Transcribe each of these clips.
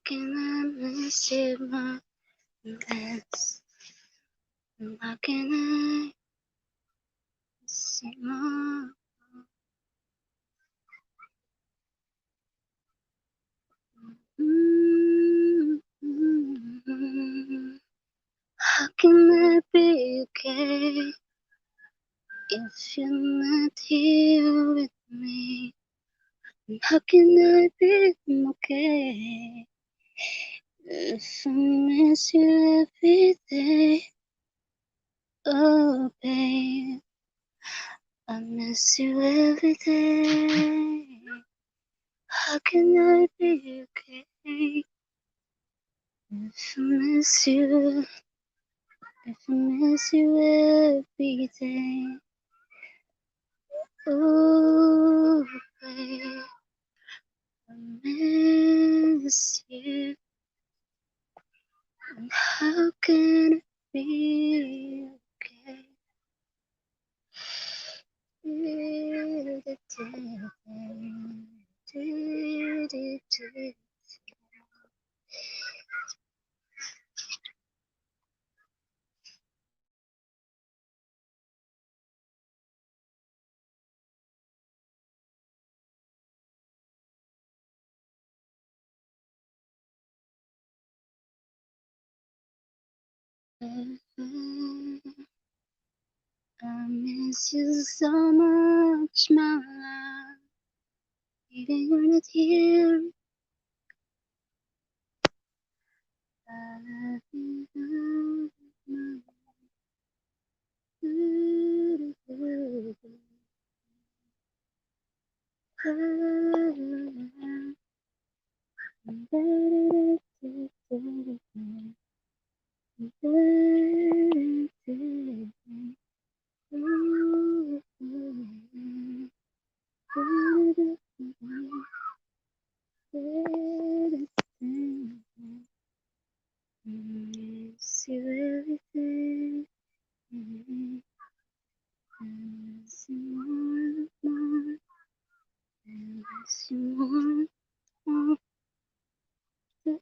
can I miss you more than this? How can I miss you more? How can I be okay if you're not here with me? How can I be okay if I miss you every day? Oh, babe, I miss you every day. How can I be okay if I miss you? If I miss you every day. Oh, babe, I miss you. And how can it be okay? I miss you so much, my love. Even you're not here, I love you. Miss you every day. Miss you more, more. Miss you more, more. Miss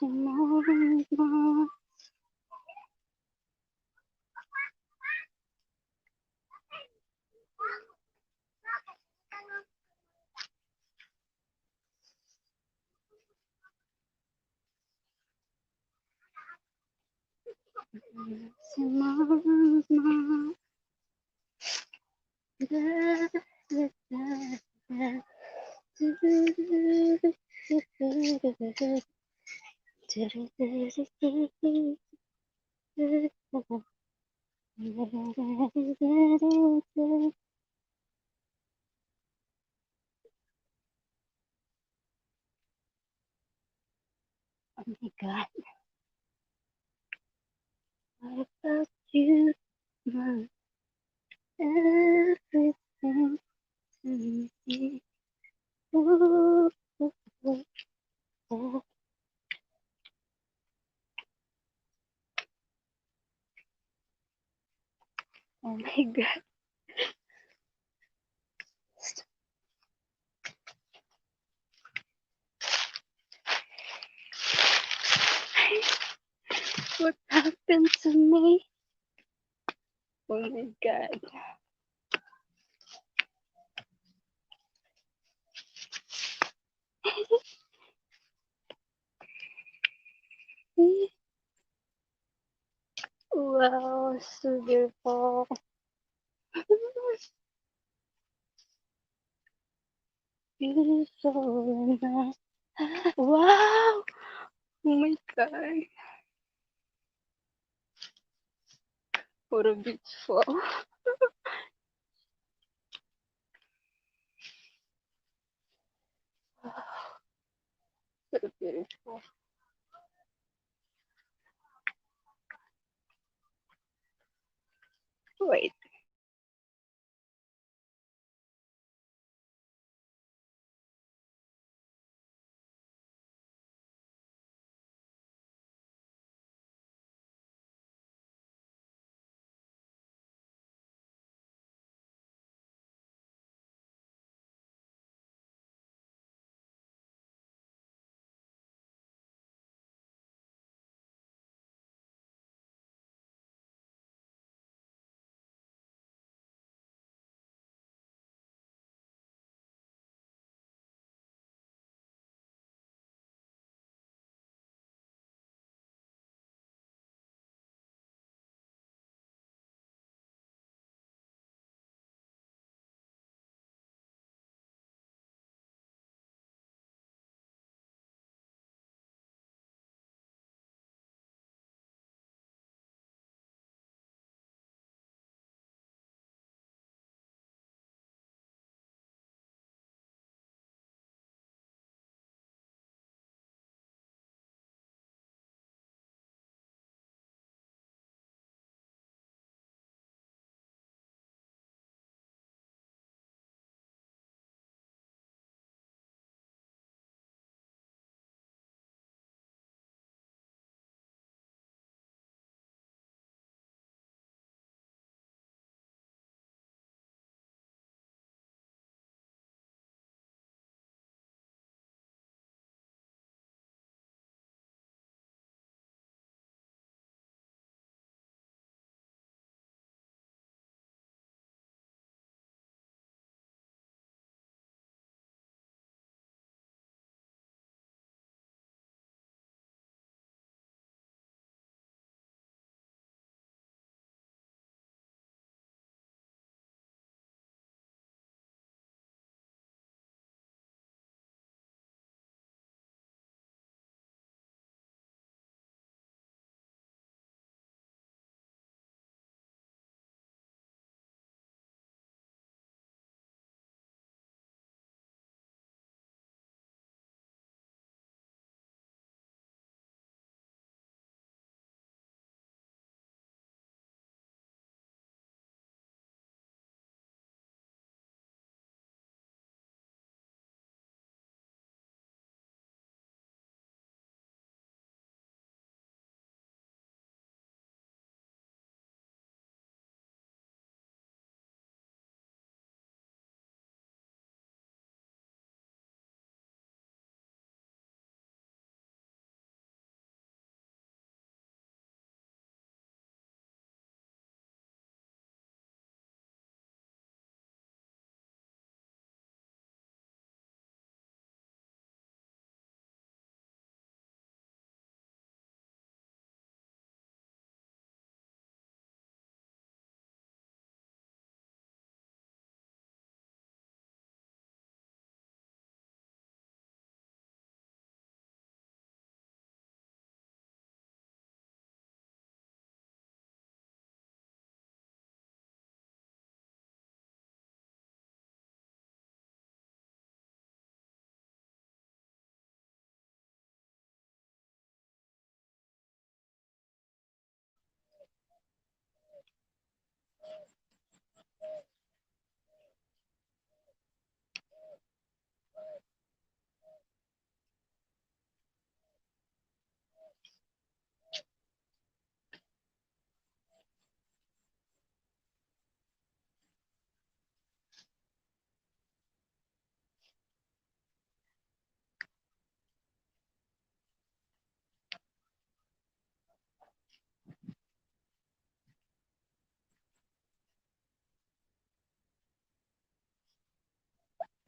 you more, more. Miss you more, more. Da, da, da, da. Oh my God, what about you? My everything to me. Oh, oh, oh, oh. Oh my God, what happened to me? Oh my God. Wow, so beautiful. Beautiful enough. Wow! Oh my God. What a beautiful. So beautiful. Wait.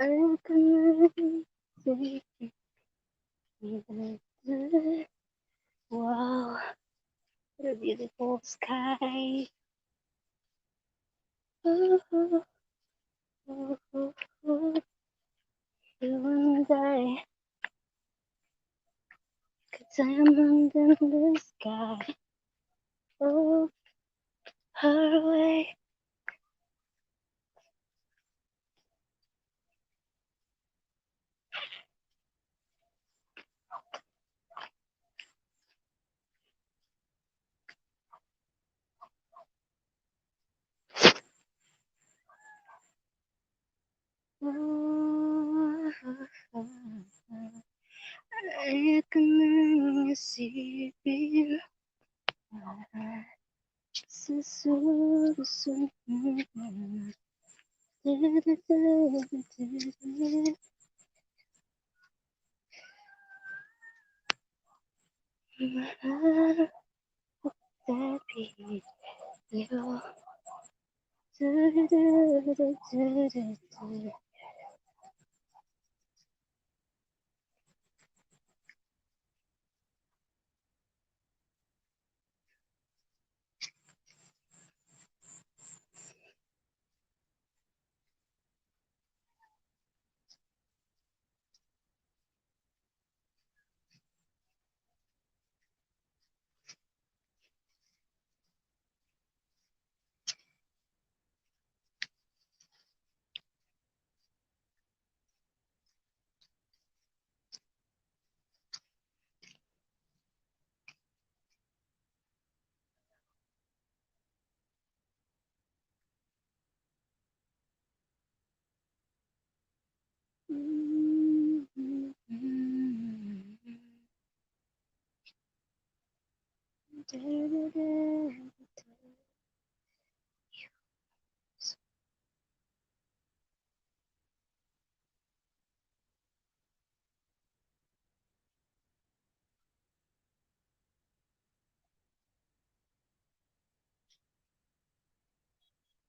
I can wow, what a beautiful sky. Oh, oh, oh, oh, oh. You and I could diamond in the sky. Oh, far away. Oh, I can see you. That be you.